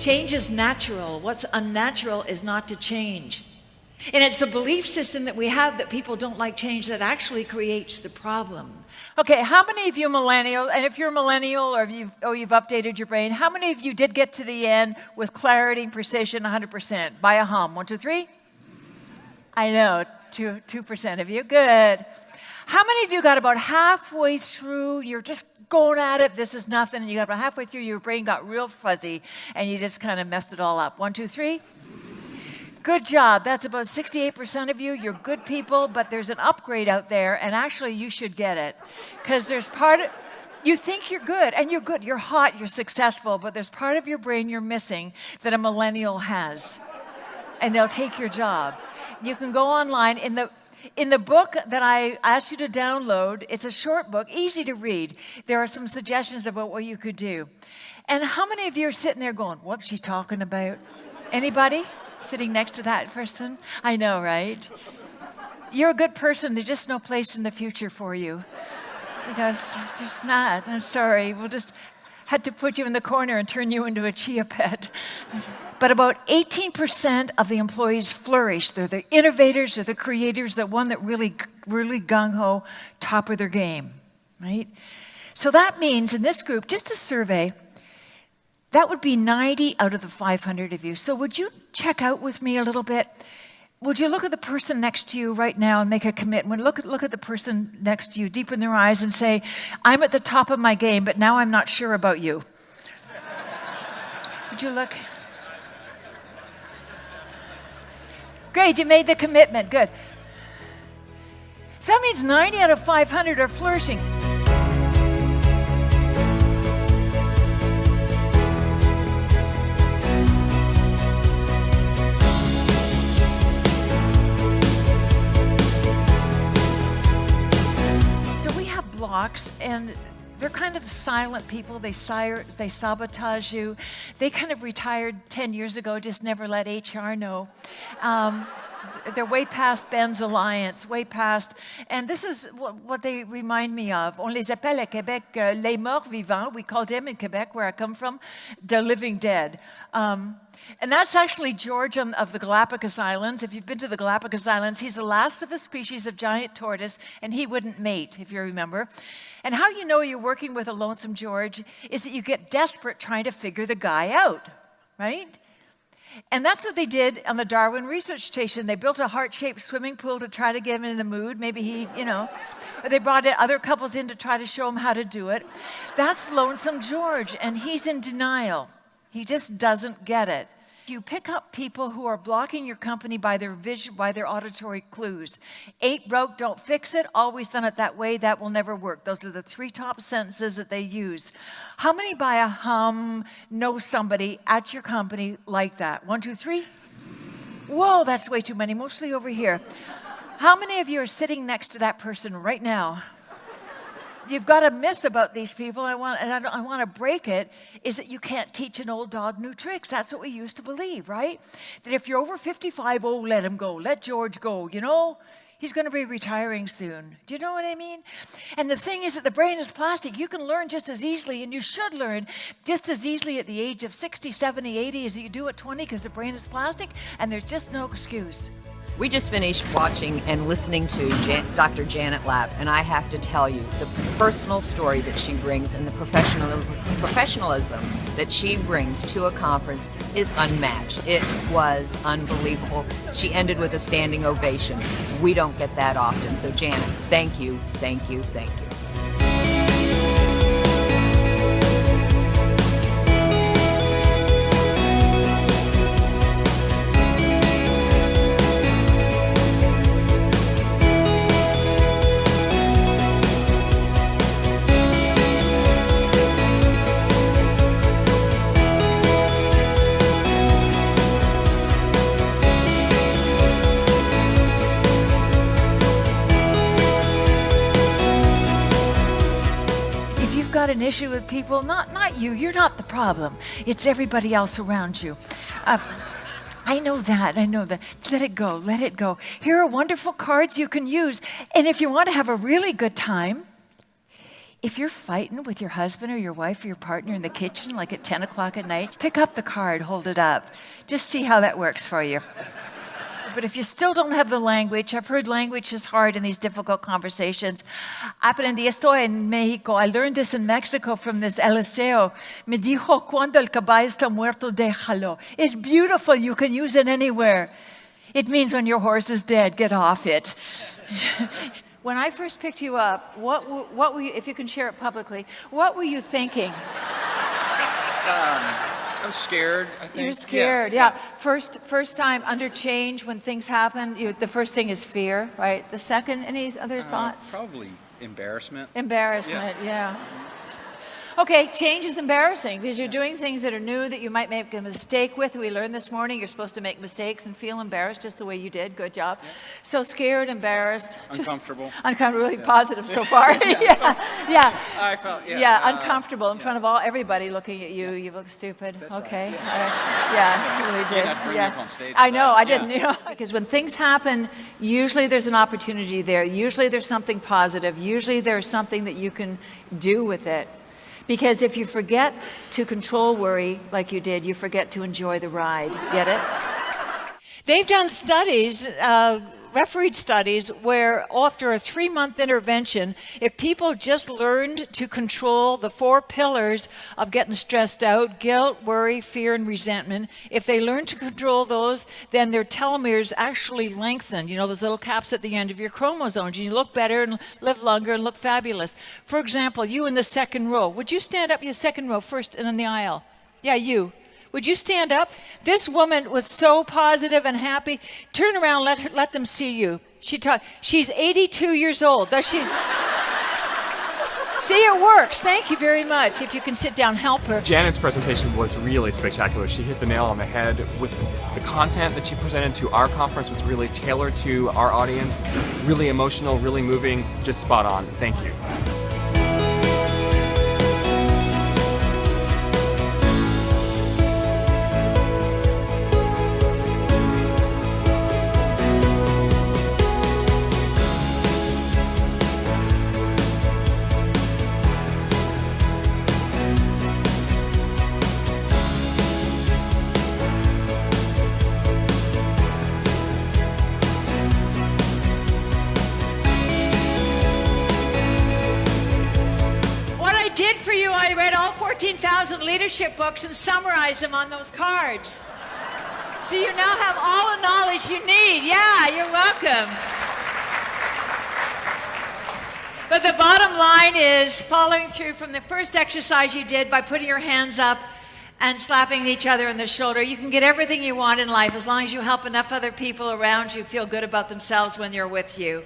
Change is natural. What's unnatural is not to change. And it's a belief system that we have that people don't like change that actually creates the problem. Okay, how many of you millennial, and if you're a millennial or you've updated your brain, how many of you did get to the end with clarity and precision 100%? By a hum. 1, 2, 3? I know, 2% of you. Good. How many of you got about halfway through, you're just going at it, this is nothing, and you got about halfway through, your brain got real fuzzy, and you just kind of messed it all up? 1, 2, 3? Good job. That's about 68% of you. You're good people, but there's an upgrade out there, and actually you should get it. Because there's part of, you think you're good, and you're good, you're hot, you're successful, but there's part of your brain you're missing that a millennial has, and they'll take your job. You can go online. In the book that I asked you to download, it's a short book, easy to read. There are some suggestions about what you could do. And how many of you are sitting there going, what's she talking about? Anybody sitting next to that person? I know, right? You're a good person. There's just no place in the future for you. There's just not. I'm sorry. We'll just had to put you in the corner and turn you into a chia pet. But about 18% of the employees flourish. They're the innovators, they're the creators, the one that really gung-ho, top of their game, right? So that means in this group, just a survey, that would be 90 out of the 500 of you. So would you check out with me a little bit? Would you look at the person next to you right now and make a commitment? Look at the person next to you deep in their eyes and say, I'm at the top of my game, but now I'm not sure about you. Would you look? Great, you made the commitment. Good. So that means 90 out of 500 are flourishing. Blocks, and they're kind of silent people. They sabotage you. They kind of retired 10 years ago, just never let HR know. They're way past Ben's Alliance, way past. And this is what they remind me of. On les appelle à Québec les morts vivants. We call them in Quebec, where I come from, the living dead. And that's actually George of the Galapagos Islands. If you've been to the Galapagos Islands, he's the last of a species of giant tortoise, and he wouldn't mate, if you remember. And how you know you're working with a lonesome George is that you get desperate trying to figure the guy out, right? And that's what they did on the Darwin Research Station. They built a heart-shaped swimming pool to try to get him in the mood. Maybe he, or they brought other couples in to try to show him how to do it. That's Lonesome George, and he's in denial. He just doesn't get it. You pick up people who are blocking your company by their vision, by their auditory clues. Ain't broke, don't fix it. Always done it that way. That will never work. Those are the 3 top sentences that they use. How many by a hum know somebody at your company like that? 1, 2, 3? Whoa, that's way too many. Mostly over here. How many of you are sitting next to that person right now? You've got a myth about these people, I want to break it, is that you can't teach an old dog new tricks. That's what we used to believe, right? That if you're over 55, let him go. Let George go, He's going to be retiring soon. Do you know what I mean? And the thing is that the brain is plastic. You can learn just as easily, and you should learn just as easily at the age of 60, 70, 80 as you do at 20, because the brain is plastic, and there's just no excuse. We just finished watching and listening to Dr. Janet Lapp, and I have to tell you, the personal story that she brings and the professionalism that she brings to a conference is unmatched. It was unbelievable. She ended with a standing ovation. We don't get that often. So Janet, thank you, thank you, thank you. An issue with people, not you, you're not the problem. It's everybody else around you. I know that. Let it go, let it go. Here are wonderful cards you can use. And if you want to have a really good time, If you're fighting with your husband or your wife or your partner in the kitchen, like at 10 o'clock at night, pick up the card, hold it up. Just see how that works for you. But if you still don't have the language, I've heard language is hard in these difficult conversations. Aprendí esto en México. I learned this in Mexico from this Eliseo. Me dijo, cuando el caballo está muerto, déjalo. It's beautiful. You can use it anywhere. It means when your horse is dead, get off it. When I first picked you up, what were you, if you can share it publicly, what were you thinking? I was scared, I think. You're scared, yeah. First time under change, when things happen, the first thing is fear, right? The second, any other thoughts? Probably embarrassment. Embarrassment, yeah. Okay, change is embarrassing because you're doing things that are new that you might make a mistake with. We learned this morning you're supposed to make mistakes and feel embarrassed just the way you did. Good job. Yeah. So scared, embarrassed. Uncomfortable. Uncomfortable, really positive so far. yeah. I felt, uncomfortable in front of everybody looking at you. You look stupid. That's okay. Right. Yeah, you really did. You didn't have to bring me up on stage I know, that. I didn't. Because when things happen, usually there's an opportunity there. Usually there's something positive. Usually there's something that you can do with it. Because if you forget to control worry like you did, you forget to enjoy the ride. Get it? They've done studies, refereed studies, where after a 3-month intervention, if people just learned to control the 4 pillars of getting stressed out, guilt, worry, fear, and resentment, if they learned to control those, then their telomeres actually lengthened. You know, those little caps at the end of your chromosomes. You look better and live longer and look fabulous. For example, you in the second row. Would you stand up in the second row first and in the aisle? Yeah, you. Would you stand up? This woman was so positive and happy. Turn around, let them see you. She's 82 years old. Does she? See, it works. Thank you very much. If you can sit down, help her. Janet's presentation was really spectacular. She hit the nail on the head with the content that she presented to our conference was really tailored to our audience, really emotional, really moving, just spot on. Thank you. For you, I read all 14,000 leadership books and summarized them on those cards. So you now have all the knowledge you need. Yeah, you're welcome. But the bottom line is following through from the first exercise you did by putting your hands up and slapping each other on the shoulder. You can get everything you want in life as long as you help enough other people around you feel good about themselves when they're with you.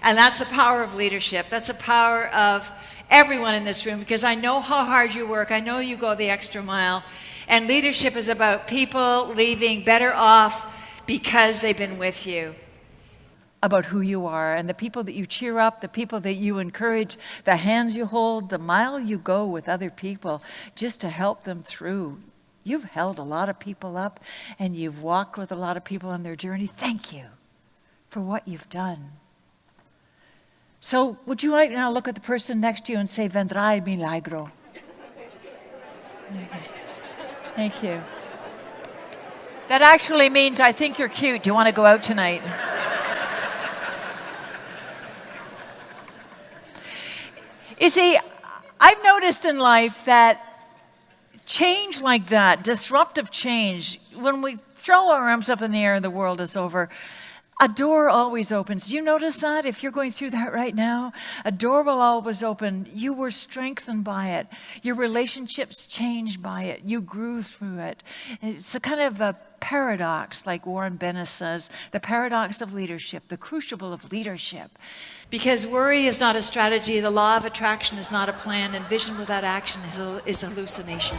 And that's the power of leadership. That's the power of everyone in this room, because I know how hard you work. I know you go the extra mile. And leadership is about people leaving better off because they've been with you. About who you are and the people that you cheer up, the people that you encourage, the hands you hold, the mile you go with other people just to help them through. You've held a lot of people up and you've walked with a lot of people on their journey. Thank you for what you've done. So would you like now look at the person next to you and say, vendrá el milagro? Okay. Thank you. That actually means I think you're cute. Do you want to go out tonight? You see, I've noticed in life that change like that, disruptive change, when we throw our arms up in the air and the world is over, a door always opens. Do you notice that? If you're going through that right now, a door will always open. You were strengthened by it. Your relationships changed by it. You grew through it. It's a kind of a paradox, like Warren Bennett says, the paradox of leadership, the crucible of leadership. Because worry is not a strategy, the law of attraction is not a plan, and vision without action is hallucination.